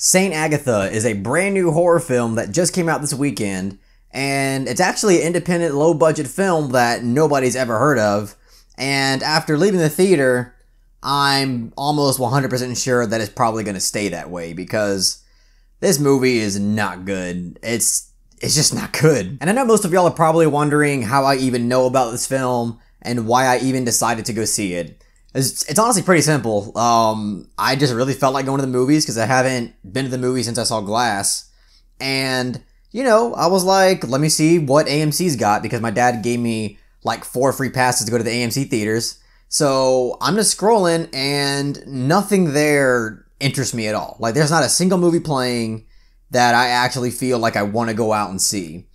Saint Agatha is a brand new horror film that just came out this weekend, and it's actually an independent, low-budget film that nobody's ever heard of, and after leaving the theater, I'm almost 100% sure that it's probably going to stay that way, because this movie is not good. It's just not good. And I know most of y'all are probably wondering how I even know about this film, and why I even decided to go see it. It's honestly pretty simple. I just really felt like going to the movies because I haven't been to the movies since I saw Glass. And, you know, I was like, let me see what AMC's got, because my dad gave me like 4 free passes to go to the AMC theaters. So I'm just scrolling and nothing there interests me at all. Like, there's not a single movie playing that I actually feel like I want to go out and see.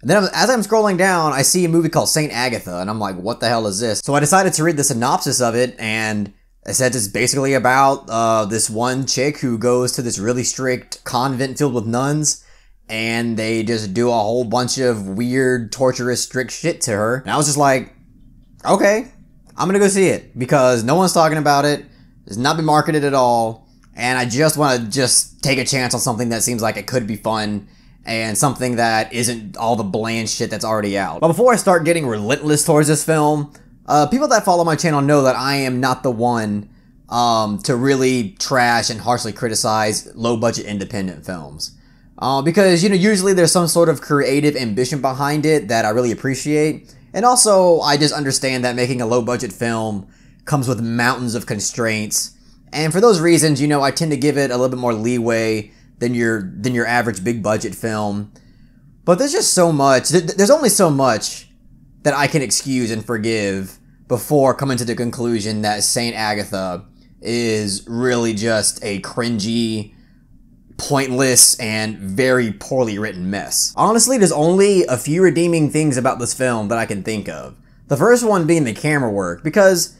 And then as I'm scrolling down, I see a movie called Saint Agatha, and I'm like, what the hell is this? So I decided to read the synopsis of it, and it says it's basically about this one chick who goes to this really strict convent filled with nuns, and they just do a whole bunch of weird, torturous, strict shit to her. And I was just like, okay, I'm gonna go see it, because no one's talking about it, it's not been marketed at all, and I just want to take a chance on something that seems like it could be fun, and something that isn't all the bland shit that's already out. But before I start getting relentless towards this film, people that follow my channel know that I am not the one to really trash and harshly criticize low-budget independent films. Because, you know, usually there's some sort of creative ambition behind it that I really appreciate. And also, I just understand that making a low-budget film comes with mountains of constraints. And for those reasons, you know, I tend to give it a little bit more leeway than your average big budget film. But there's just so much, there's only so much that I can excuse and forgive before coming to the conclusion that Saint Agatha is really just a cringy, pointless, and very poorly written mess. Honestly, there's only a few redeeming things about this film that I can think of. The first one being the camera work, because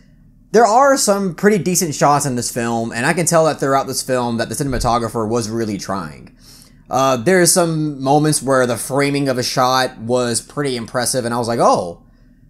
there are some pretty decent shots in this film, and I can tell that throughout this film that the cinematographer was really trying. There's some moments where the framing of a shot was pretty impressive, and I was like, oh,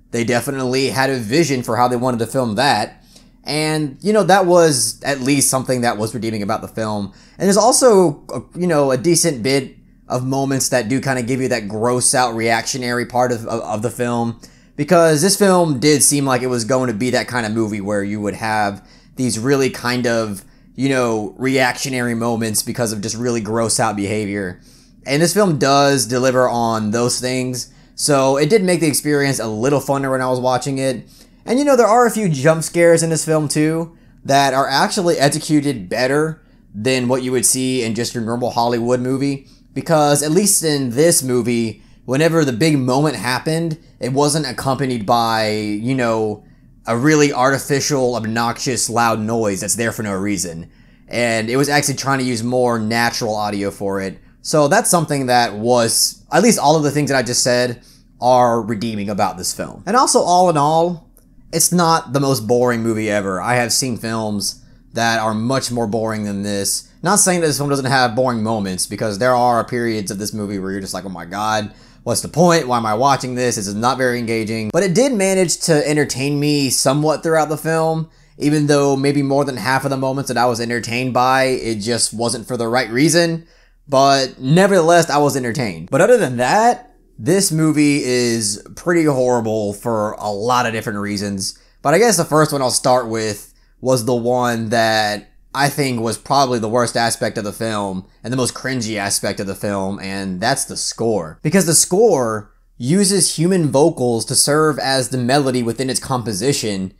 they definitely had a vision for how they wanted to film that. And, you know, that was at least something that was redeeming about the film. And there's also, you know, a decent bit of moments that do kind of give you that gross out reactionary part of the film. Because this film did seem like it was going to be that kind of movie where you would have these really kind of, you know, reactionary moments because of just really gross out behavior. And this film does deliver on those things. So it did make the experience a little funner when I was watching it. And, you know, there are a few jump scares in this film too that are actually executed better than what you would see in just your normal Hollywood movie. Because at least in this movie, whenever the big moment happened, it wasn't accompanied by, you know, a really artificial, obnoxious, loud noise that's there for no reason. And it was actually trying to use more natural audio for it. So that's something that was, at least all of the things that I just said, are redeeming about this film. And also, all in all, it's not the most boring movie ever. I have seen films that are much more boring than this. Not saying that this film doesn't have boring moments, because there are periods of this movie where you're just like, oh my god, what's the point? Why am I watching this? This is not very engaging. But it did manage to entertain me somewhat throughout the film, even though maybe more than half of the moments that I was entertained by, it just wasn't for the right reason. But nevertheless, I was entertained. But other than that, this movie is pretty horrible for a lot of different reasons. But I guess the first one I'll start with was the one that I think was probably the worst aspect of the film and the most cringy aspect of the film, and that's the score. Because the score uses human vocals to serve as the melody within its composition,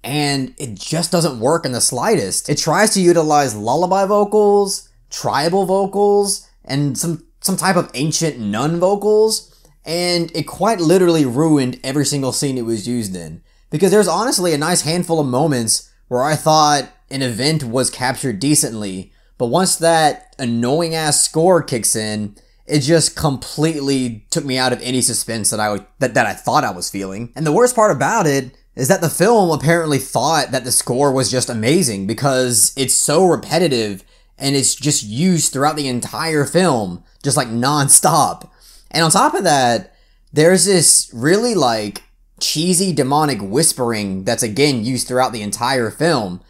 and it just doesn't work in the slightest. It tries to utilize lullaby vocals, tribal vocals, and some type of ancient nun vocals, and it quite literally ruined every single scene it was used in. Because there's honestly a nice handful of moments where I thought an event was captured decently, but once that annoying ass score kicks in, it just completely took me out of any suspense that I thought I was feeling. And the worst part about it is that the film apparently thought that the score was just amazing, because it's so repetitive and it's just used throughout the entire film, just like non-stop. And on top of that, there's this really like cheesy demonic whispering that's again used throughout the entire film.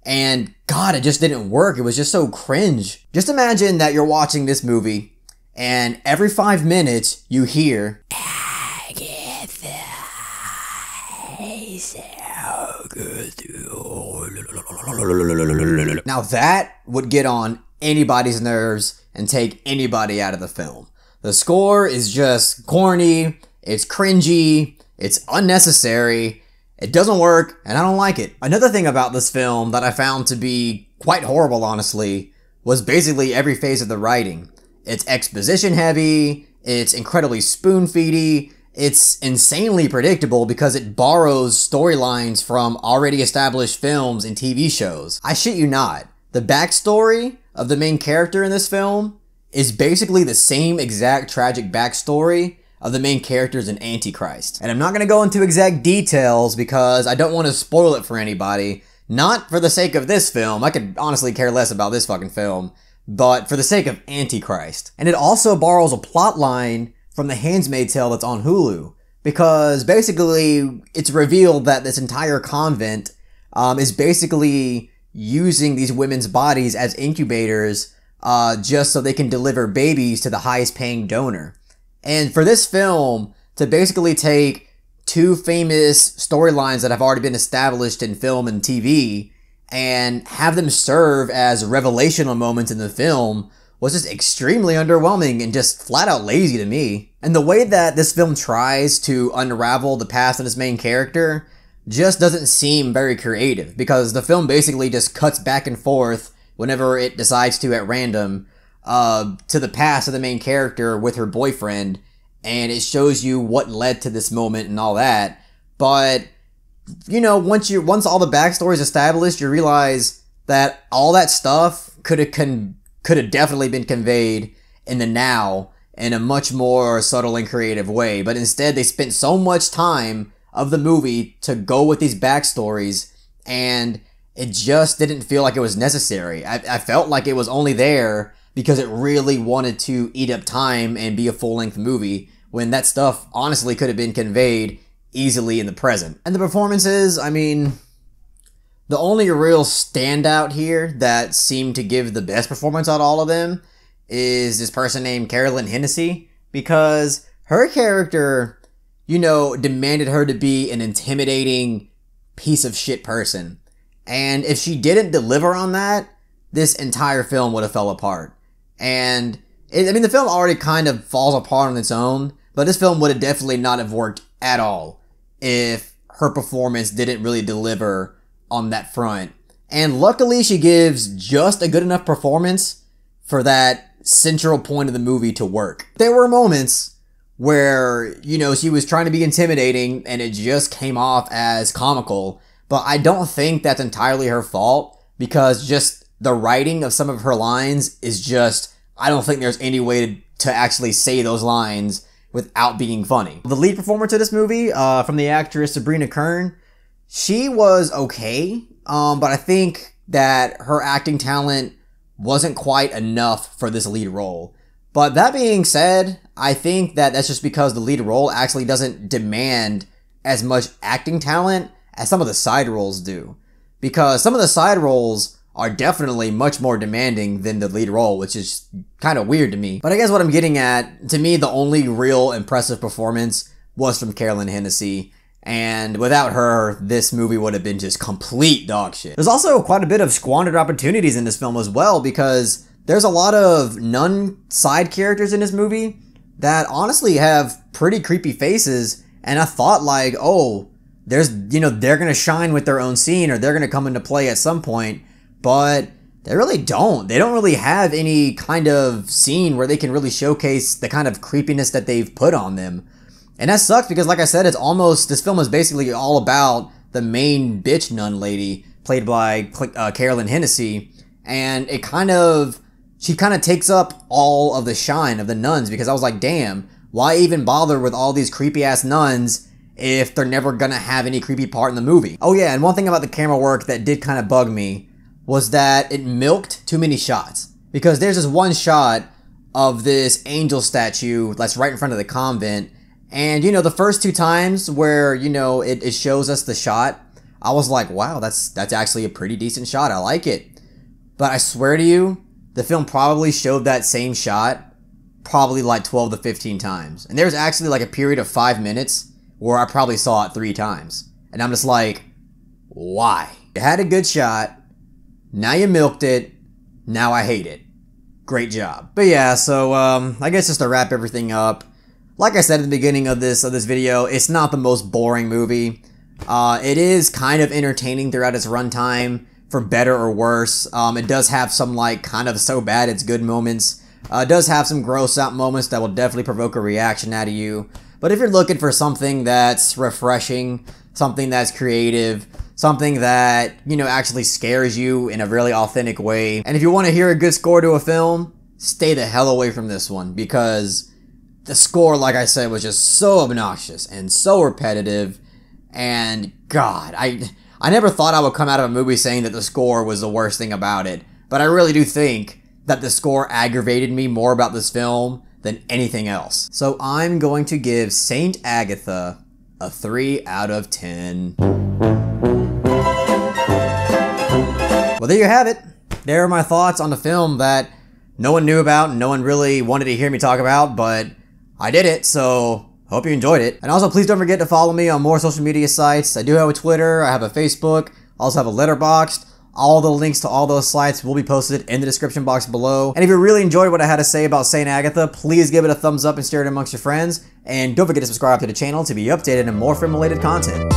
And God, it just didn't work. It was just so cringe. Just imagine that you're watching this movie and every 5 minutes you hear Agatha is so good. Now that would get on anybody's nerves and take anybody out of the film. The score is just corny, it's cringy, it's unnecessary, it doesn't work, and I don't like it. Another thing about this film that I found to be quite horrible, honestly, was basically every phase of the writing. It's exposition heavy, it's incredibly spoon-feedy, it's insanely predictable because it borrows storylines from already established films and TV shows. I shit you not. The backstory of the main character in this film is basically the same exact tragic backstory of the main characters in Antichrist. And I'm not going to go into exact details because I don't want to spoil it for anybody. Not for the sake of this film. I could honestly care less about this fucking film. But for the sake of Antichrist. And it also borrows a plot line from The Handmaid's Tale that's on Hulu. Because basically, it's revealed that this entire convent is basically using these women's bodies as incubators just so they can deliver babies to the highest paying donor. And for this film to basically take two famous storylines that have already been established in film and TV and have them serve as revelational moments in the film was just extremely underwhelming and just flat out lazy to me. And the way that this film tries to unravel the past of its main character just doesn't seem very creative, because the film basically just cuts back and forth whenever it decides to at random to the past of the main character with her boyfriend, and it shows you what led to this moment and all that. But you know, once all the backstory is established, you realize that all that stuff could have definitely been conveyed in the now in a much more subtle and creative way. But instead, they spent so much time of the movie to go with these backstories, and it just didn't feel like it was necessary. I felt like it was only there because it really wanted to eat up time and be a full-length movie, when that stuff honestly could have been conveyed easily in the present. And the performances, I mean, the only real standout here that seemed to give the best performance out of all of them is this person named Carolyn Hennessy, because her character, you know, demanded her to be an intimidating piece of shit person. And if she didn't deliver on that, this entire film would have fell apart. And I mean, the film already kind of falls apart on its own, but this film would have definitely not have worked at all if her performance didn't really deliver on that front. And luckily, she gives just a good enough performance for that central point of the movie to work. There were moments where, you know, she was trying to be intimidating and it just came off as comical, but I don't think that's entirely her fault, because just the writing of some of her lines is just, I don't think there's any way to actually say those lines without being funny. The lead performer to this movie, from the actress Sabrina Kern, she was okay, but I think that her acting talent wasn't quite enough for this lead role. But that being said, I think that that's just because the lead role actually doesn't demand as much acting talent as some of the side roles do. Because some of the side roles are definitely much more demanding than the lead role, which is kind of weird to me. But I guess what I'm getting at, to me, the only real impressive performance was from Carolyn Hennessy. And without her, this movie would have been just complete dog shit. There's also quite a bit of squandered opportunities in this film as well, because there's a lot of nun side characters in this movie that honestly have pretty creepy faces. And I thought like, oh, there's, you know, they're going to shine with their own scene, or they're going to come into play at some point. But they really don't. They don't really have any kind of scene where they can really showcase the kind of creepiness that they've put on them. And that sucks because, like I said, this film is basically all about the main bitch nun lady, played by Carolyn Hennessy. And she kind of takes up all of the shine of the nuns, because I was like, damn, why even bother with all these creepy ass nuns if they're never gonna have any creepy part in the movie? Oh yeah, and one thing about the camera work that did kind of bug me was that it milked too many shots. Because there's this one shot of this angel statue that's right in front of the convent, and, you know, the first two times where, you know, it shows us the shot, I was like, wow, that's actually a pretty decent shot. I like it. But I swear to you, the film probably showed that same shot probably like 12 to 15 times. And there's actually like a period of 5 minutes where I probably saw it 3 times. And I'm just like, why? You had a good shot. Now you milked it. Now I hate it. Great job. But yeah, so I guess just to wrap everything up, like I said at the beginning of this video, it's not the most boring movie. It is kind of entertaining throughout its runtime, for better or worse. It does have some like kind of so bad it's good moments. It does have some gross out moments that will definitely provoke a reaction out of you. But if you're looking for something that's refreshing, something that's creative, something that, you know, actually scares you in a really authentic way, and if you want to hear a good score to a film, stay the hell away from this one, because the score, like I said, was just so obnoxious and so repetitive. And God, I never thought I would come out of a movie saying that the score was the worst thing about it, but I really do think that the score aggravated me more about this film than anything else. So I'm going to give Saint Agatha a 3 out of 10. Well, there you have it. There are my thoughts on the film that no one knew about and no one really wanted to hear me talk about, but I did it, so hope you enjoyed it. And also, please don't forget to follow me on more social media sites. I do have a Twitter, I have a Facebook, I also have a Letterboxd. All the links to all those sites will be posted in the description box below. And if you really enjoyed what I had to say about Saint Agatha, please give it a thumbs up and share it amongst your friends. And don't forget to subscribe to the channel to be updated on more film-related content.